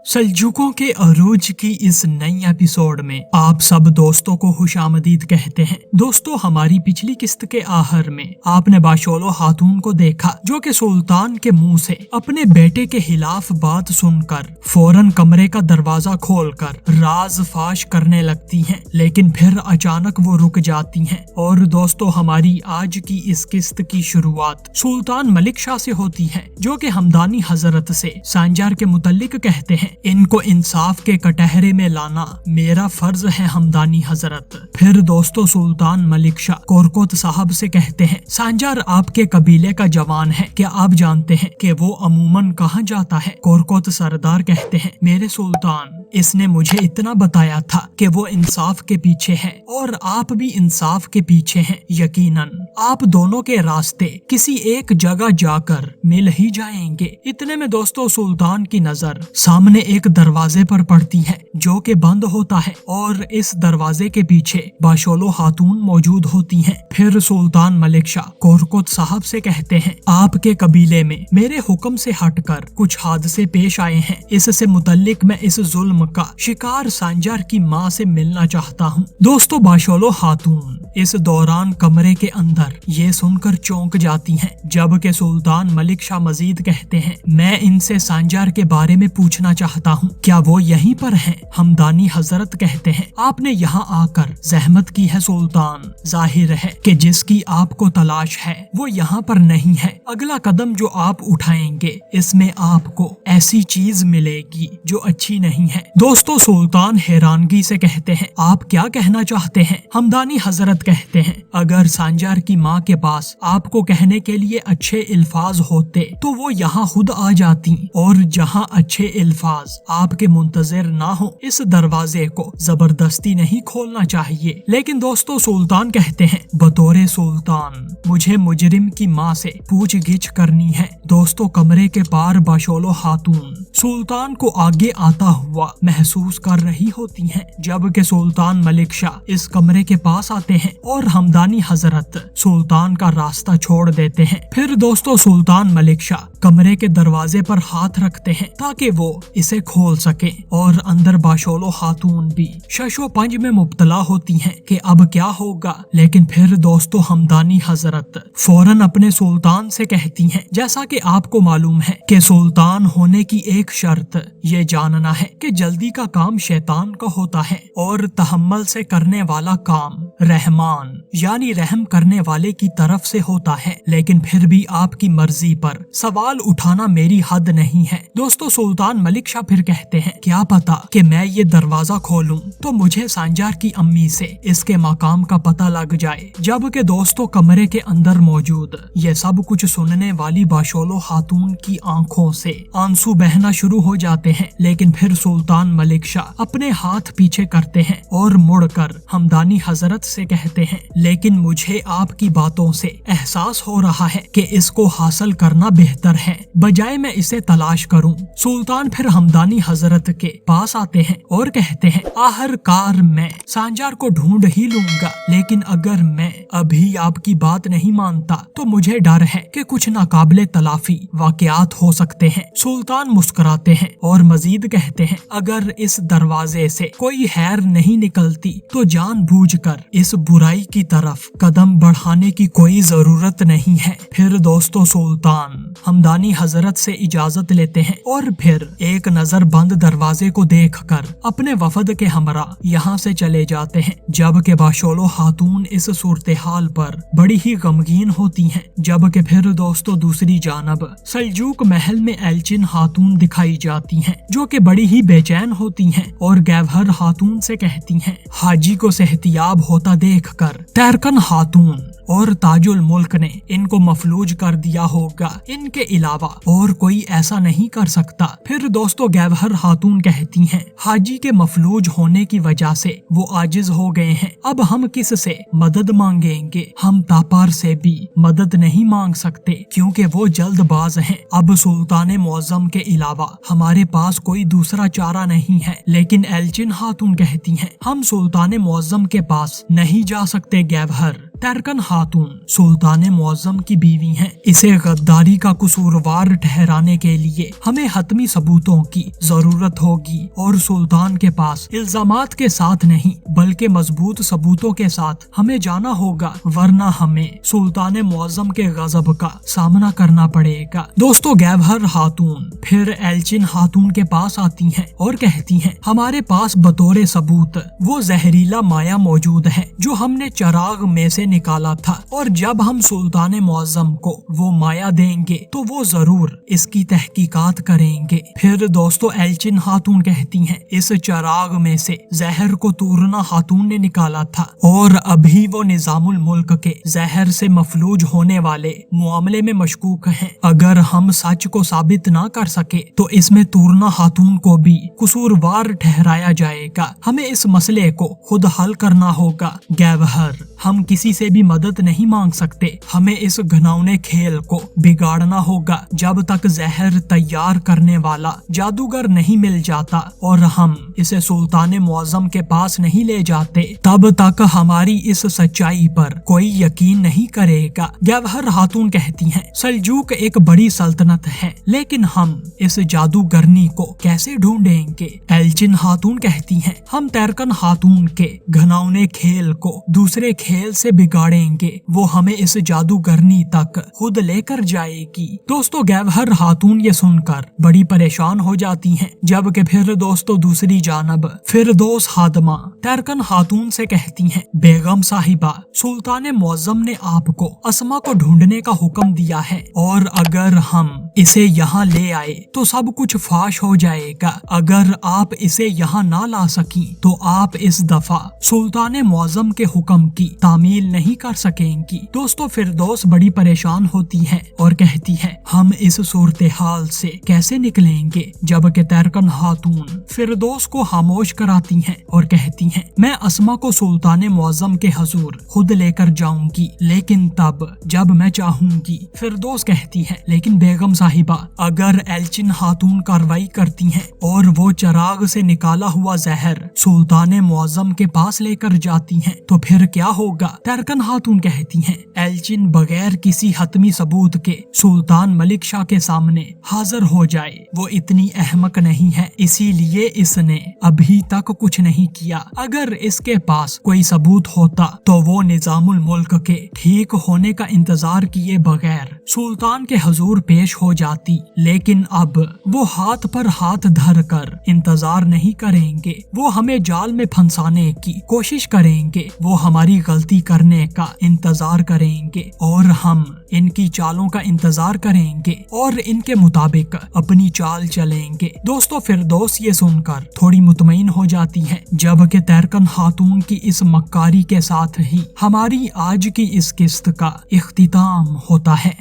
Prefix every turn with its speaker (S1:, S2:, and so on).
S1: सल्जूकों के अरूज की इस नई एपिसोड में आप सब दोस्तों को खुशामदीद कहते हैं। दोस्तों, हमारी पिछली किस्त के आखिर में आपने बाशोलो खातून को देखा जो कि सुल्तान के मुंह से अपने बेटे के खिलाफ बात सुनकर फौरन कमरे का दरवाजा खोलकर राज फाश करने लगती हैं, लेकिन फिर अचानक वो रुक जाती हैं। और दोस्तों, हमारी आज की इस किस्त की शुरुआत सुल्तान मलिक शाह से होती है, जो कि हमदानी हजरत से सांजार के मुतल्लिक कहते हैं, इनको इंसाफ के कटहरे में लाना मेरा फर्ज है हमदानी हजरत। फिर दोस्तों, सुल्तान मलिक शाह कोरकोत साहब से कहते हैं, सांजार आपके कबीले का जवान है, क्या आप जानते हैं कि वो अमूमन कहाँ जाता है? कोरकोत सरदार कहते हैं, मेरे सुल्तान, इसने मुझे इतना बताया था कि वो इंसाफ के पीछे है और आप भी इंसाफ के पीछे हैं। यकीनन आप दोनों के रास्ते किसी एक जगह जाकर मिल ही जाएंगे। इतने में दोस्तों, सुल्तान की नजर सामने एक दरवाजे पर पड़ती है जो कि बंद होता है और इस दरवाजे के पीछे बाशोलो खातून मौजूद होती हैं। फिर सुल्तान मलिक शाह कोरकोत साहब से कहते हैं, आपके कबीले में मेरे हुक्म से हटकर कुछ हादसे पेश आए हैं, इससे मुतल्लिक मैं इस जुल्म का शिकार सांजार की माँ से मिलना चाहता हूँ। दोस्तों, बाशोलो खातून इस दौरान कमरे के अंदर ये सुनकर चौंक जाती हैं, जबकि सुल्तान मलिक शाह मजीद कहते हैं, मैं इनसे सांजार के बारे में पूछना चाहता हूँ, क्या वो यहीं पर हैं? हमदानी हजरत कहते हैं, आपने यहाँ आकर जहमत की है सुल्तान, जाहिर है कि जिसकी आपको तलाश है वो यहाँ पर नहीं है। अगला कदम जो आप उठाएंगे इसमें आपको ऐसी चीज मिलेगी जो अच्छी नहीं है। दोस्तों, सुल्तान हैरानगी से कहते हैं, आप क्या कहना चाहते हैं? हमदानी हजरत कहते हैं, अगर सांजार की माँ के पास आपको कहने के लिए अच्छे अल्फाज होते तो वो यहाँ खुद आ जाती, और जहाँ अच्छे अल्फाज आपके मुंतजर ना हो, इस दरवाजे को जबरदस्ती नहीं खोलना चाहिए। लेकिन दोस्तों, सुल्तान कहते हैं, बतौरे सुल्तान मुझे मुजरिम की माँ से पूछगिछ करनी है। दोस्तों, कमरे के पार बाशोलो खातून सुल्तान को आगे आता हुआ महसूस कर रही होती हैं, जबकि सुल्तान मलिक शाह इस कमरे के पास आते हैं और हमदानी हजरत सुल्तान का रास्ता छोड़ देते हैं। फिर दोस्तों, सुल्तान मलिक शाह कमरे के दरवाजे पर हाथ रखते हैं ताकि वो इसे खोल सके, और अंदर बाशोलो खातून भी शशो पंज में मुब्तला होती हैं कि अब क्या होगा। लेकिन फिर दोस्तों, हमदानी हजरत फौरन अपने सुल्तान से कहती हैं, जैसा कि आपको मालूम है कि सुल्तान होने की एक शर्त ये जानना है कि जल्दी का काम शैतान का होता है और तहम्मुल से करने वाला काम रहमान यानी रहम करने वाले की तरफ से होता है। लेकिन फिर भी आपकी मर्जी पर सवाल उठाना मेरी हद नहीं है। दोस्तों, सुल्तान मलिक शाह फिर कहते हैं, क्या पता कि मैं ये दरवाजा खोलूं तो मुझे सांजार की अम्मी से इसके मकाम का पता लग जाए। जबकि दोस्तों, कमरे के अंदर मौजूद ये सब कुछ सुनने वाली बाशोलो खातून की आंखों से आंसू बहना शुरू हो जाते हैं। लेकिन फिर सुल्तान मलिक शाह अपने हाथ पीछे करते हैं और मुड़कर हमदानी हजरत से कहते हैं, लेकिन मुझे आपकी बातों से एहसास हो रहा है कि इसको हासिल करना बेहतर है, बजाय मैं इसे तलाश करूं। सुल्तान फिर हमदानी हजरत के पास आते हैं और कहते हैं, आखिरकार मैं सांजार को ढूंढ ही लूंगा, लेकिन अगर मैं अभी आपकी बात नहीं मानता तो मुझे डर है कि कुछ नाकाबिले तलाफी वाकयात हो सकते हैं। सुल्तान मुस्कुराते हैं और मजीद कहते हैं, अगर इस दरवाजे से कोई खैर नहीं निकलती तो जानबूझकर इस बुराई की तरफ कदम बढ़ाने की कोई जरूरत नहीं है। फिर दोस्तों, सुल्तान हमदानी हजरत से इजाजत लेते हैं और फिर एक नजर बंद दरवाजे को देखकर अपने वफद के हमरा यहाँ से चले जाते हैं। जबकि बाशोलो खातून इस सूरत हाल पर बड़ी ही गमगीन होती हैं। जबकि फिर दोस्तों, दूसरी जानब सल्जूक महल में एल्चिन खातून दिखाई जाती हैं, जो कि बड़ी ही बेचैन होती हैं और गैवहर खातून से कहती हैं, हाजी को सेहतियाब होता देखकर तैरकन खातून और ताजुल मुल्क ने इनको मफलूज कर दिया होगा, इनके अलावा और कोई ऐसा नहीं कर सकता। फिर दोस्तों, गैवहर खातून कहती हैं, हाजी के मफलूज होने की वजह से वो आजिज हो गए हैं, अब हम किस से मदद मांगेंगे? हम तापार से भी मदद नहीं मांग सकते क्योंकि वो जल्दबाज हैं। अब सुल्तान मुअज्जम के अलावा हमारे पास कोई दूसरा चारा नहीं है। लेकिन एल्चिन खातून कहती हैं, हम सुल्तान मुअज्जम के पास नहीं जा सकते गैवहर, तैरकन खातून सुल्तान मुअज्जम की बीवी हैं। इसे गद्दारी का कसूरवार ठहराने के लिए हमें हतमी सबूतों की जरूरत होगी और सुल्तान के पास इल्जामात के साथ नहीं बल्कि मजबूत सबूतों के साथ हमें जाना होगा, वरना हमें सुल्तान मुअज्जम के गजब का सामना करना पड़ेगा। दोस्तों, गैवहर खातून फिर एल्चिन खातून के पास आती हैं और कहती हैं, हमारे पास बतौर सबूत वो जहरीला माया मौजूद है जो हमने चराग में से निकाला था, और जब हम सुल्तान मुअज्जम को वो माया देंगे तो वो जरूर इसकी तहकीकात करेंगे। फिर दोस्तों, एल्चिन खातून कहती हैं, इस चराग में से जहर को तूरना खातून ने निकाला था और अभी वो निजामुल मुल्क के जहर से मफलूज होने वाले मामले में मशकूक हैं। अगर हम सच को साबित ना कर सके तो इसमें तूरना खातून को भी कसूरवार ठहराया जाएगा। हमें इस मसले को खुद हल करना होगा। गैवहर, हम किसी से भी मदद नहीं मांग सकते। हमें इस घिनौने खेल को बिगाड़ना होगा। जब तक जहर तैयार करने वाला जादूगर नहीं मिल जाता और हम इसे सुल्तान मुअज्जम के पास नहीं ले जाते, तब तक हमारी इस सच्चाई पर कोई यकीन नहीं करेगा। गैवहर खातून कहती हैं, सल्जूक एक बड़ी सल्तनत है, लेकिन हम इस जादूगरनी को कैसे ढूंढेंगे? एल्चिन खातून कहती हैं, हम तैरकन खातून के घिनौने खेल को दूसरे खेल से बिगाड़ेंगे। वो हमें इस जादूगरनी तक खुद लेकर जाएगी। दोस्तों, गैवहर खातून ये सुनकर बड़ी परेशान हो जाती हैं। जबकि फिर दोस्तों दूसरी जानब फिरदौस खादमा तैरकन खातून से कहती हैं, बेगम साहिबा, सुल्तान मुअज्जम ने आपको अस्मा को ढूंढने का हुक्म दिया है और अगर हम इसे यहाँ ले आए तो सब कुछ फाश हो जाएगा। अगर आप इसे यहाँ ना ला सकी तो आप इस दफा सुल्तान मुअज्जम के हुक्म की तामील नहीं कर सकेंगी। दोस्तों, फिरदौस बड़ी परेशान होती है और कहती है, हम इस सूरत हाल से कैसे निकलेंगे? जबकि तैरकन खातून फिरदौस को खामोश कराती हैं और कहती हैं, मैं अस्मा को सुल्तान मुअज्जम के हुजूर खुद लेकर जाऊंगी, लेकिन तब जब मैं चाहूंगी। फिरदौस कहती है, लेकिन बेगम साहिबा, अगर एल्चिन खातून कार्रवाई करती हैं और वो चराग से निकाला हुआ जहर सुल्तान मुअज्जम के पास लेकर जाती हैं तो फिर क्या होगा? तैरकन खातून कहती हैं, एल्चिन बगैर किसी हतमी सबूत के सुल्तान मलिक शाह के सामने हाजिर हो जाए। वो इतनी अहमक नहीं है, इसीलिए इसने अभी तक कुछ नहीं किया। अगर इसके पास कोई सबूत होता तो वो निजामुल मुल्क के ठीक होने का इंतजार किए बगैर सुल्तान के हुजूर पेश हो जाती, लेकिन अब वो हाथ पर हाथ धर कर इंतजार नहीं करेंगे। वो हमें जाल में फंसाने की कोशिश करेंगे। वो हमारी गलती करने का इंतजार करेंगे और हम इनकी चालों का इंतजार करेंगे और इनके मुताबिक अपनी चाल चलेंगे। दोस्तों, फिरदौस ये सुनकर थोड़ी मुतमईन हो जाती है। जबकि तैरकन खातून की इस मक्कारी के साथ ही हमारी आज की इस किस्त का इख्तिताम होता है।